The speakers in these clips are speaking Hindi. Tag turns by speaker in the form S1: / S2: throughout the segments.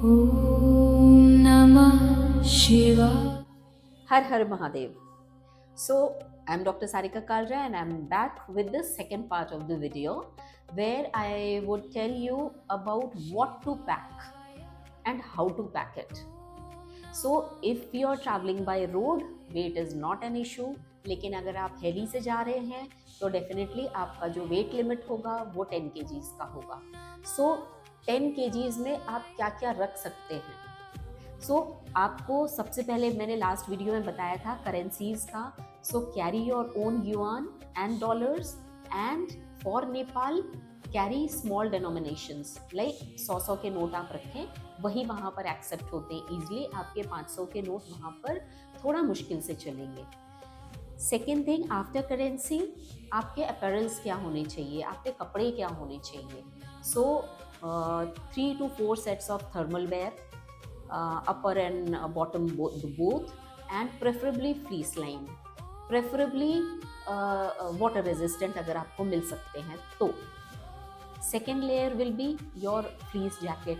S1: Om Namah Shivaya.
S2: Har Har Mahadev. So I'm Dr. Sarika Kalra and I'm back with the second part of the video where I would tell you about what to pack and how to pack it. So if you're traveling by road, weight is not an issue. लेकिन अगर आप हेली से जा रहे हैं तो डेफिनेटली आपका जो वेट लिमिट होगा वो 10 kgs का होगा. सो 10 kgs में आप क्या क्या रख सकते हैं. सो आपको सबसे पहले मैंने लास्ट वीडियो में बताया था करेंसीज का. So carry your own yuan and dollars and for Nepal carry small denominations like 100 के नोट आप रखें, वही वहाँ पर एक्सेप्ट होते हैं ईजिली. आपके 500 के नोट वहाँ पर थोड़ा मुश्किल से चलेंगे. सेकेंड थिंग, आफ्टर करेंसी आपके अपैरल्स क्या होने चाहिए, आपके कपड़े क्या होने चाहिए. सो 3 to 4 sets of thermal wear, upper and bottom both, and preferably fleece lined, preferably water resistant अगर आपको मिल सकते हैं तो. Second layer will be your fleece jacket.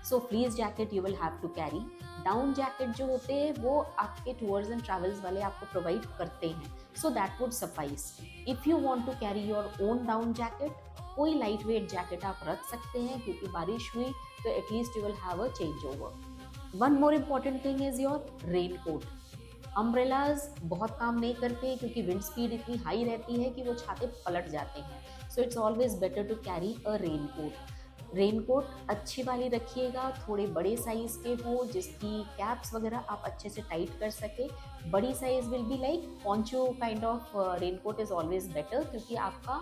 S2: So fleece jacket you will have to carry. Down jacket जो होते हैं वो आपके टूर्स एंड ट्रैवल्स वाले आपको प्रोवाइड करते हैं. So that would suffice. If you want to carry your own down jacket, कोई लाइट वेट जैकेट आप रख सकते हैं क्योंकि बारिश हुई तो at least you will have a change over. One more important thing is your rain coat. Umbrellas बहुत काम नहीं करते क्योंकि विंड स्पीड इतनी हाई रहती है कि वो छाते पलट जाते हैं. So it's always better to carry a rain coat. Raincoat अच्छी वाली रखिएगा, थोड़े बड़े साइज के हो जिसकी कैप्स वगैरह आप अच्छे से टाइट कर सके. बड़ी size will be like poncho kind of raincoat is always better क्योंकि आपका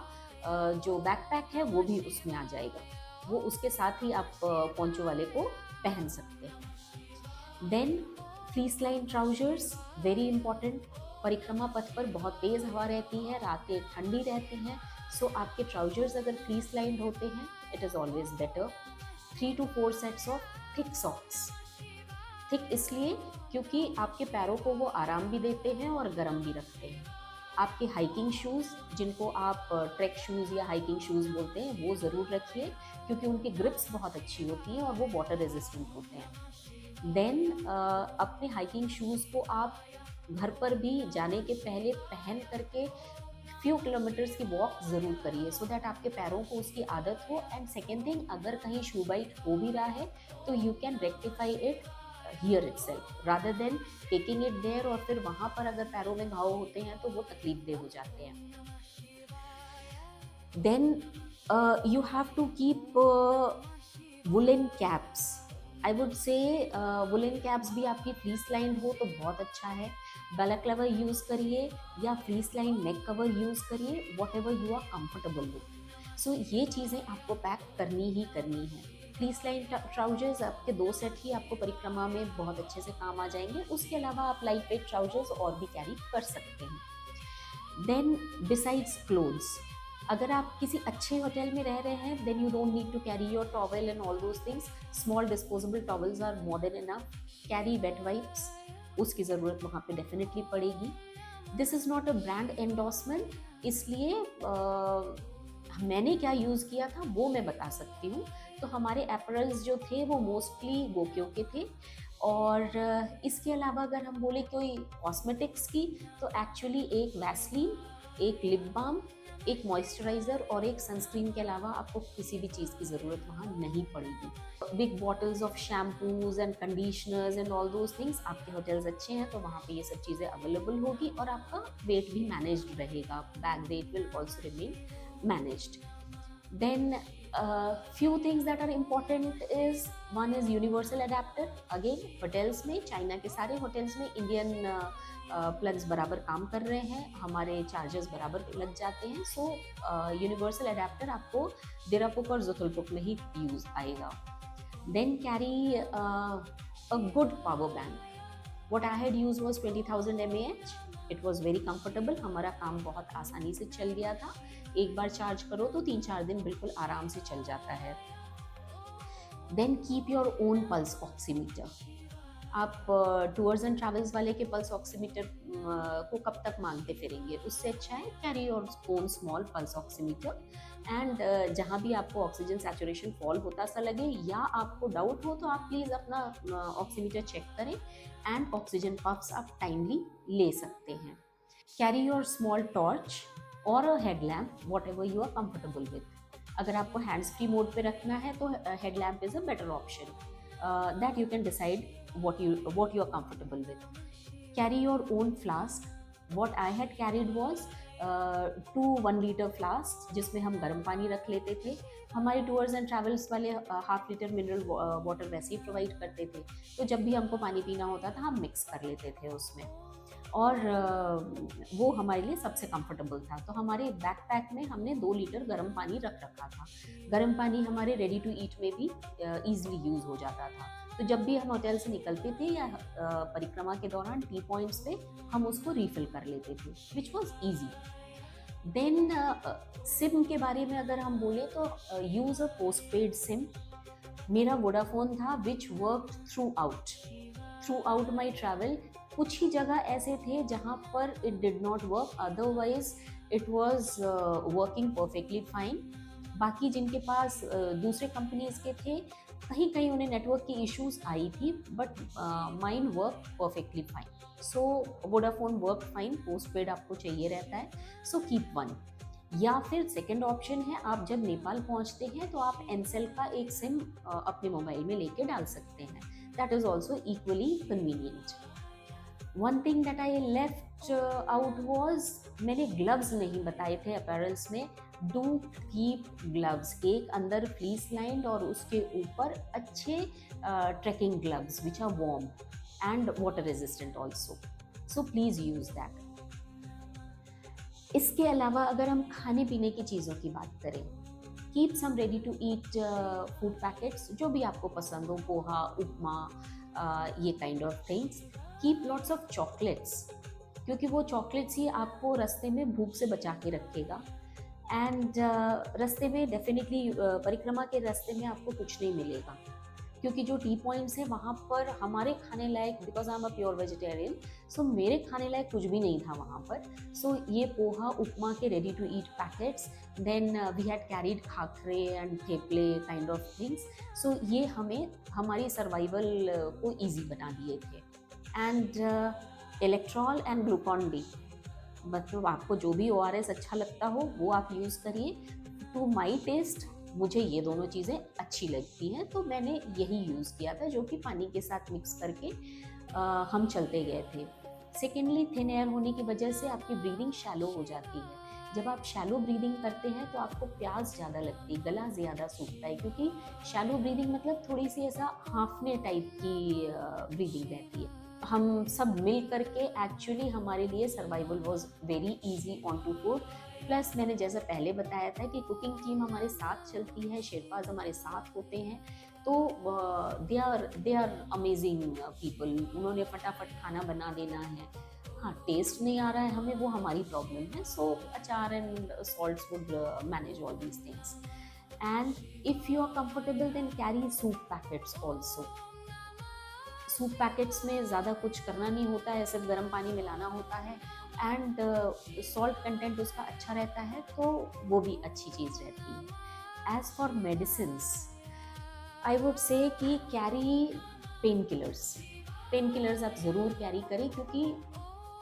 S2: जो बैकपैक है वो भी उसमें आ जाएगा. वो उसके साथ ही आप पॉन्चो वाले को पहन सकते हैं. Then fleece line trousers very important. परिक्रमा पथ पर बहुत तेज हवा रहती है, रातें ठंडी रहती हैं. सो आपके ट्राउजर्स अगर फ्लीस लाइंड होते हैं it is always better. 3 to 4 sets of thick socks. Thick इसलिए क्योंकि आपके पैरों को वो आराम भी देते हैं और गर्म भी रखते हैं. आपके हाइकिंग शूज़ जिनको आप ट्रैक शूज़ या हाइकिंग शूज़ बोलते हैं वो ज़रूर रखिए क्योंकि उनकी ग्रिप्स बहुत अच्छी होती हैं और वो वाटर रेजिस्टेंट होते हैं. देन अपने हाइकिंग शूज़ को आप घर पर भी जाने के पहले पहन करके फ्यू किलोमीटर्स की वॉक ज़रूर करिए सो दैट आपके पैरों को उसकी आदत हो. एंड सेकेंड थिंग, अगर कहीं शू बाइट हो भी रहा है तो you can rectify it here itself rather than taking it there और फिर वहाँ पर अगर पैरों में घाव होते हैं तो वो तकलीफ दे हो जाते हैं. Then you have to keep woollen caps. I would say woollen caps भी आपकी फ्लीस लाइंड हो तो बहुत अच्छा है. बैलाक्लावा यूज़ करिए या fleece line neck cover use करिए, whatever you are comfortable with. So ये चीज़ें आपको पैक करनी ही करनी है. फ्लीस लाइन ट्राउजर्स आपके 2 सेट ही आपको परिक्रमा में बहुत अच्छे से काम आ जाएंगे. उसके अलावा आप लाइट वेट ट्राउजर्स और भी कैरी कर सकते हैं. देन बिसाइड्स क्लोथ्स, अगर आप किसी अच्छे होटल में रह रहे हैं then you don't need to carry your towel and all those things. Small disposable towels are more than enough. Carry wet wipes, उसकी ज़रूरत वहाँ पे डेफिनेटली पड़ेगी. This is not a brand endorsement, इसलिए मैंने क्या यूज़ किया था वो मैं बता सकती हूँ. तो हमारे अपैरल्स जो थे वो मोस्टली गोक्यो के थे. और इसके अलावा अगर हम बोले कोई कॉस्मेटिक्स की तो एक्चुअली एक वैसलीन, एक लिप बाम, एक मॉइस्चराइज़र और एक सनस्क्रीन के अलावा आपको किसी भी चीज़ की ज़रूरत वहाँ नहीं पड़ेगी. Big bottles of shampoos and conditioners and all those things, आपके होटल्स अच्छे हैं तो वहाँ पे ये सब चीज़ें अवेलेबल होगी और आपका वेट भी मैनेज्ड रहेगा. Bag weight will also remain managed. Then few things that are important is one is universal adapter. Again hotels में, चाइना के सारे होटल्स में इंडियन प्लग्स बराबर काम कर रहे हैं, हमारे चार्जेस बराबर लग जाते हैं. सो यूनिवर्सल अडेप्टर आपको दिरापुक और जुथुलपुक में ही यूज़ आएगा. Then carry a good power bank. What I had used was 20,000 mAh. It was very comfortable. हमारा काम बहुत आसानी से चल गया था. एक बार चार्ज करो तो 3-4 दिन बिल्कुल आराम से चल जाता है. Then keep your own pulse oximeter. आप टूर्स एंड ट्रैवल्स वाले के पल्स ऑक्सीमीटर को कब तक मांगते फिरेंगे? उससे अच्छा है carry your own small pulse oximeter and जहाँ भी आपको ऑक्सीजन सैचुरेशन फॉल होता सा लगे या आपको डाउट हो तो आप प्लीज़ अपना ऑक्सीमीटर चेक करें एंड ऑक्सीजन पफ्स आप टाइमली ले सकते हैं। कैरी योर स्मॉल टॉर्च और a headlamp whatever you are comfortable with. अगर आपको हैंड्स फ्री मोड पे रखना है तो headlamp is a better option that you can decide what you are comfortable with. Carry your own flask. What I had carried was 2 1 liter flasks जिसमें हम गर्म पानी रख लेते थे। हमारे टूर्स एंड ट्रैवल्स वाले ½ लीटर मिनरल वाटर वैसे ही प्रोवाइड करते थे, तो जब भी हमको पानी पीना होता था हम मिक्स कर लेते थे उसमें, और वो हमारे लिए सबसे कंफर्टेबल था। तो हमारे बैकपैक में हमने 2 लीटर गर्म पानी रख रखा था। गर्म पानी हमारे रेडी टू ईट में भी ईजिली यूज़ हो जाता था। तो जब भी हम होटल से निकलते थे या परिक्रमा के दौरान टी पॉइंट्स पे हम उसको रिफ़िल कर लेते थे, which was easy. Then SIM के बारे में अगर हम बोले तो use a postpaid SIM. मेरा वोडाफोन था which work throughout my travel. कुछ ही जगह ऐसे थे जहाँ पर it did not work, otherwise it was working perfectly fine. बाकी जिनके पास दूसरे कंपनीज के थे, कहीं कहीं उन्हें नेटवर्क की इश्यूज आई थी, but mine work perfectly fine. So Vodafone work fine, post paid आपको चाहिए रहता है, सो कीप वन। या फिर सेकेंड ऑप्शन है, आप जब नेपाल पहुंचते हैं तो आप एनसेल का एक सिम अपने मोबाइल में लेके डाल सकते हैं, that is also equally convenient. One thing that I left out was, मैंने ग्लव्स नहीं बताए थे अपैरल्स में। डू कीप ग्लव्स, एक अंदर फ्लीस लाइंड और उसके ऊपर अच्छे trekking gloves which are warm and water resistant also, so please use that. इसके अलावा अगर हम खाने पीने की चीज़ों की बात करें, keep some ready to eat food packets, जो भी आपको पसंद हो, पोहा, उपमा, ये kind of things. Keep lots of chocolates, क्योंकि वो चॉकलेट्स ही आपको रास्ते में भूख से बचा के रखेगा। एंड रास्ते में डेफिनेटली परिक्रमा के रास्ते में आपको कुछ नहीं मिलेगा, क्योंकि जो टी पॉइंट्स हैं वहाँ पर हमारे खाने लायक, because I am a pure vegetarian, so मेरे खाने लायक कुछ भी नहीं था वहाँ पर। सो ये पोहा उपमा के ready to eat packets, then we had carried khakhre and theple kind of things. So ये हमें हमारी सर्वाइवल को ईजी बना दिए थे। And Electral and Glucon D, मतलब आपको जो भी ORS अच्छा लगता हो वो आप यूज़ करिए। टू माई टेस्ट मुझे ये दोनों चीज़ें अच्छी लगती हैं, तो मैंने यही यूज़ किया था, जो कि पानी के साथ मिक्स करके हम चलते गए थे। सेकेंडली, थिन एयर होने की वजह से आपकी ब्रीदिंग शैलो हो जाती है। जब आप शैलो ब्रीदिंग करते हैं तो आपको प्यास ज़्यादा लगती है, गला ज़्यादा सूखता है, क्योंकि शैलो ब्रीदिंग मतलब थोड़ी सी ऐसा हाफने टाइप की ब्रीदिंग रहती है। हम सब मिल करके एक्चुअली हमारे लिए survival was very easy on to food. Plus मैंने जैसा पहले बताया था कि कुकिंग टीम हमारे साथ चलती है, शेरपाज हमारे साथ होते हैं, तो दे आर अमेजिंग पीपल। उन्होंने फटाफट खाना बना देना है। हाँ, टेस्ट नहीं आ रहा है हमें, वो हमारी प्रॉब्लम है, so achar and salts would manage all these things. And if you are comfortable then carry soup packets also. Soup packets में ज़्यादा कुछ करना नहीं होता है, सिर्फ गर्म पानी मिलाना होता है, एंड सॉल्ट कंटेंट उसका अच्छा रहता है, तो वो भी अच्छी चीज़ रहती है। As for medicines, I would से कि कैरी पेन किलर्स आप ज़रूर कैरी करें, क्योंकि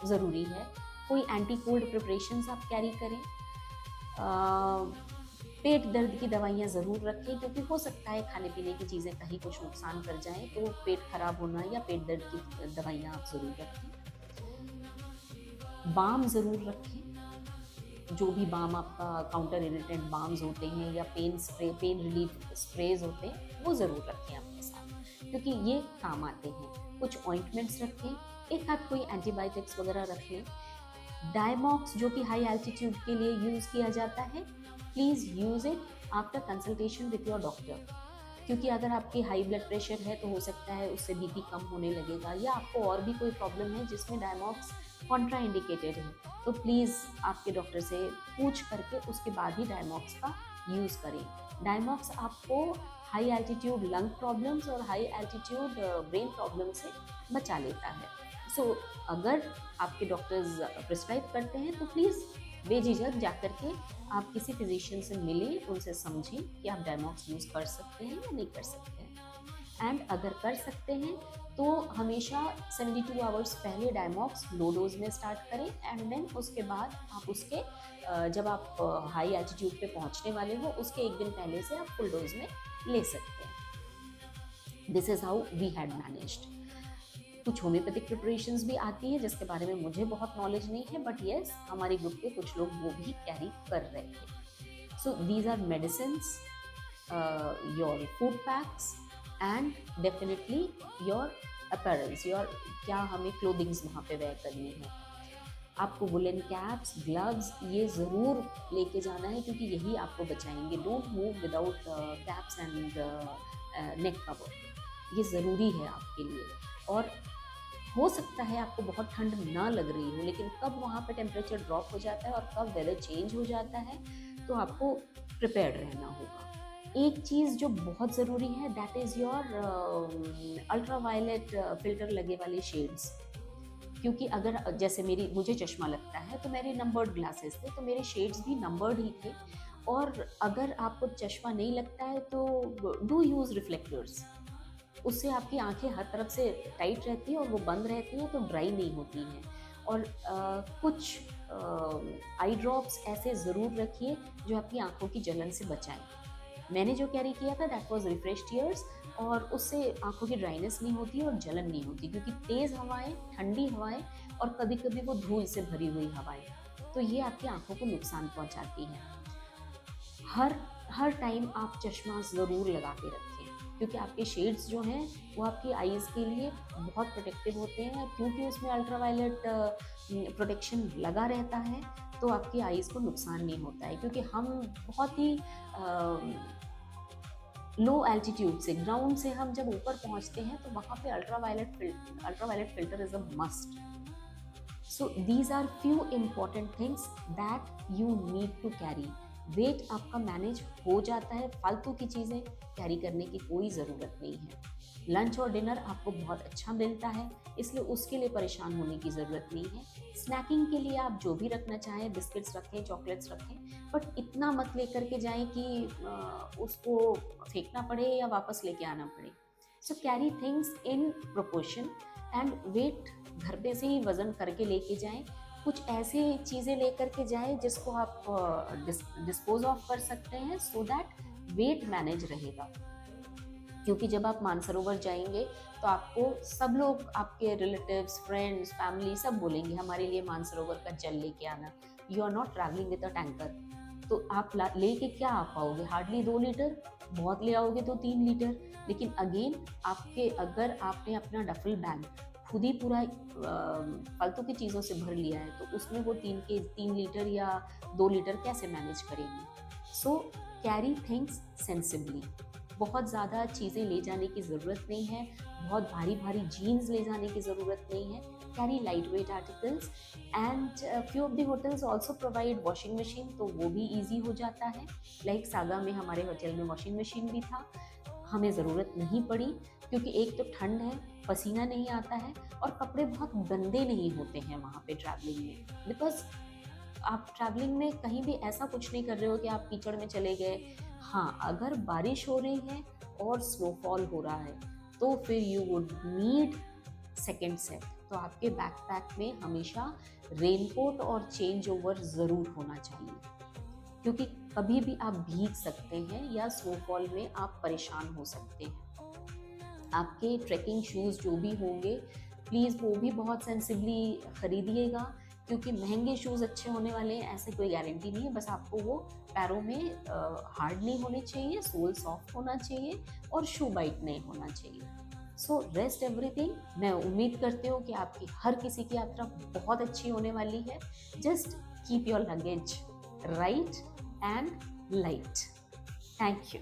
S2: ज़रूरी है। कोई एंटी कोल्ड प्रिपरेशंस आप कैरी करें। पेट दर्द की दवाइयाँ ज़रूर रखें, क्योंकि हो सकता है खाने पीने की चीज़ें कहीं कुछ नुकसान कर जाएं, तो पेट खराब होना या पेट दर्द की दवाइयाँ आप ज़रूर रखें। बाम ज़रूर रखें, जो भी बाम आपका काउंटर इरिटेंट बाम्स होते हैं या पेन रिलीफ स्प्रेज होते हैं, वो ज़रूर रखें अपने साथ, क्योंकि ये काम आते हैं। कुछ ऑइंटमेंट्स रखें, एक आध कोई एंटीबायोटिक्स वगैरह रख लें। डायमॉक्स, जो कि हाई एल्टीट्यूड के लिए यूज़ किया जाता है, please use it after consultation with your doctor, क्योंकि अगर आपकी हाई ब्लड प्रेशर है तो हो सकता है उससे बीपी कम होने लगेगा, या आपको और भी कोई प्रॉब्लम है जिसमें डायमॉक्स कॉन्ट्रा इंडिकेटेड है, तो प्लीज़ आपके डॉक्टर से पूछ करके उसके बाद ही डायमॉक्स का यूज़ करें। डायमॉक्स आपको हाई एल्टीट्यूड लंग प्रॉब्लम्स और हाई एल्टीट्यूड ब्रेन प्रॉब्लम से बचा लेता है। सो अगर आपके डॉक्टर्स प्रिस्क्राइब करते हैं तो प्लीज़ बेझिझक जाकर के आप किसी फिजिशियन से मिलें, उनसे समझें कि आप डायमॉक्स यूज़ कर सकते हैं या नहीं कर सकते हैं। एंड अगर कर सकते हैं तो हमेशा 72 आवर्स पहले डायमॉक्स लो डोज में स्टार्ट करें एंड देन उसके बाद आप उसके जब आप हाई एल्टीट्यूड पे पहुंचने वाले हो उसके एक दिन पहले से आप फुल डोज में ले सकते हैं। This is how we had managed. कुछ होम्योपैथिक प्रिपरेशंस भी आती है जिसके बारे में मुझे बहुत नॉलेज नहीं है, बट येस हमारे ग्रुप के कुछ लोग वो भी कैरी कर रहे थे। So these are medicines, your food packs and definitely your apparels, your क्या हमें क्लोथिंग्स वहाँ पे वेयर करनी है। आपको वुलन कैप्स, ग्लव्स ये ज़रूर लेके जाना है क्योंकि यही आपको बचाएंगे। Don't move without caps and neck cover, ये ज़रूरी है आपके लिए। और हो सकता है आपको बहुत ठंड ना लग रही हो, लेकिन कब वहाँ पे टेम्परेचर ड्रॉप हो जाता है और कब वेदर चेंज हो जाता है तो आपको प्रिपेयर्ड रहना होगा। एक चीज़ जो बहुत ज़रूरी है that is your ultraviolet filter लगे वाले शेड्स, क्योंकि अगर जैसे मुझे चश्मा लगता है तो मेरे नंबर्ड ग्लासेस थे तो मेरे शेड्स भी नंबर्ड ही थे। और अगर आपको चश्मा नहीं लगता है तो डू यूज़ रिफ्लेक्टर्स, उससे आपकी आंखें हर तरफ से टाइट रहती हैं और वो बंद रहती हैं तो ड्राई नहीं होती हैं। और कुछ आई ड्रॉप्स ऐसे ज़रूर रखिए जो आपकी आंखों की जलन से बचाएं। मैंने जो कैरी किया था दैट वाज रिफ्रेश टीयर्स, और उससे आंखों की ड्राइनेस नहीं होती और जलन नहीं होती, क्योंकि तेज़ हवाएं, ठंडी हवाएं और कभी कभी वो धूल से भरी हुई हवाएं तो ये आपकी आंखों को नुकसान पहुंचाती हैं। हर टाइम आप चश्मा ज़रूर लगा के रखें, क्योंकि आपके शेड्स जो हैं वो आपकी आईज़ के लिए बहुत प्रोटेक्टिव होते हैं, क्योंकि उसमें अल्ट्रावायलेट प्रोटेक्शन लगा रहता है तो आपकी आईज़ को नुकसान नहीं होता है। क्योंकि हम बहुत ही लो एल्टीट्यूड से, ग्राउंड से हम जब ऊपर पहुंचते हैं तो वहाँ पे ultraviolet filter is a must. So these are few important things that you need to carry. Weight आपका मैनेज हो जाता है, फालतू की चीज़ें कैरी करने की कोई ज़रूरत नहीं है। लंच और डिनर आपको बहुत अच्छा मिलता है, इसलिए उसके लिए परेशान होने की ज़रूरत नहीं है। स्नैकिंग के लिए आप जो भी रखना चाहें, बिस्किट्स रखें, चॉकलेट्स रखें, बट इतना मत लेकर के जाएं कि उसको फेंकना पड़े या वापस लेके आना पड़े। So carry things in proportion and weight घर पे से ही वज़न करके लेके जाएं। कुछ ऐसी चीज़ें लेकर के जाएं जिसको आप डिस्पोज ऑफ कर सकते हैं, सो दैट वेट मैनेज रहेगा। क्योंकि जब आप मानसरोवर जाएंगे तो आपको सब लोग, आपके रिलेटिव्स, फ्रेंड्स, फैमिली सब बोलेंगे हमारे लिए मानसरोवर का जल लेके आना। You are not travelling with a tanker, तो आप लेके क्या आ पाओगे? हार्डली 2 लीटर, बहुत ले आओगे तो 3 लीटर। लेकिन अगेन अगर आपने अपना डफल बैग खुद ही पूरा फालतू की चीज़ों से भर लिया है तो उसमें वो 3 लीटर या 2 लीटर कैसे मैनेज करेंगे? सो कैरी थिंग्स सेंसिबली। बहुत ज़्यादा चीज़ें ले जाने की ज़रूरत नहीं है, बहुत भारी भारी जीन्स ले जाने की ज़रूरत नहीं है। Carry light weight articles and few of the hotels also provide washing machine, तो वो भी ईजी हो जाता है। लाइक सागा में हमारे होटल में वॉशिंग मशीन भी था, हमें ज़रूरत नहीं पड़ी क्योंकि एक तो ठंड है, पसीना नहीं आता है और कपड़े बहुत गंदे नहीं होते हैं वहाँ पे ट्रैवलिंग में। बिकॉज आप ट्रैवलिंग में कहीं भी ऐसा कुछ नहीं कर रहे हो कि आप कीचड़ में चले गए। हाँ, अगर बारिश हो रही है और स्नोफॉल हो रहा है तो फिर you would need second set. तो आपके बैकपैक में हमेशा रेनकोट और चेंज ओवर ज़रूर होना चाहिए, क्योंकि कभी भी आप भीग सकते हैं या स्नोफॉल में आप परेशान हो सकते हैं। आपके ट्रैकिंग शूज़ जो भी होंगे प्लीज़ वो भी बहुत सेंसिबली ख़रीदिएगा, क्योंकि महंगे शूज़ अच्छे होने वाले हैं ऐसे कोई गारंटी नहीं है। बस आपको वो पैरों में हार्ड नहीं होने चाहिए, सोल सॉफ्ट होना चाहिए और शू बाइट नहीं होना चाहिए। So rest everything. मैं उम्मीद करती हूँ कि आपकी हर किसी की यात्रा बहुत अच्छी होने वाली है। Just keep your luggage right and light. Thank you.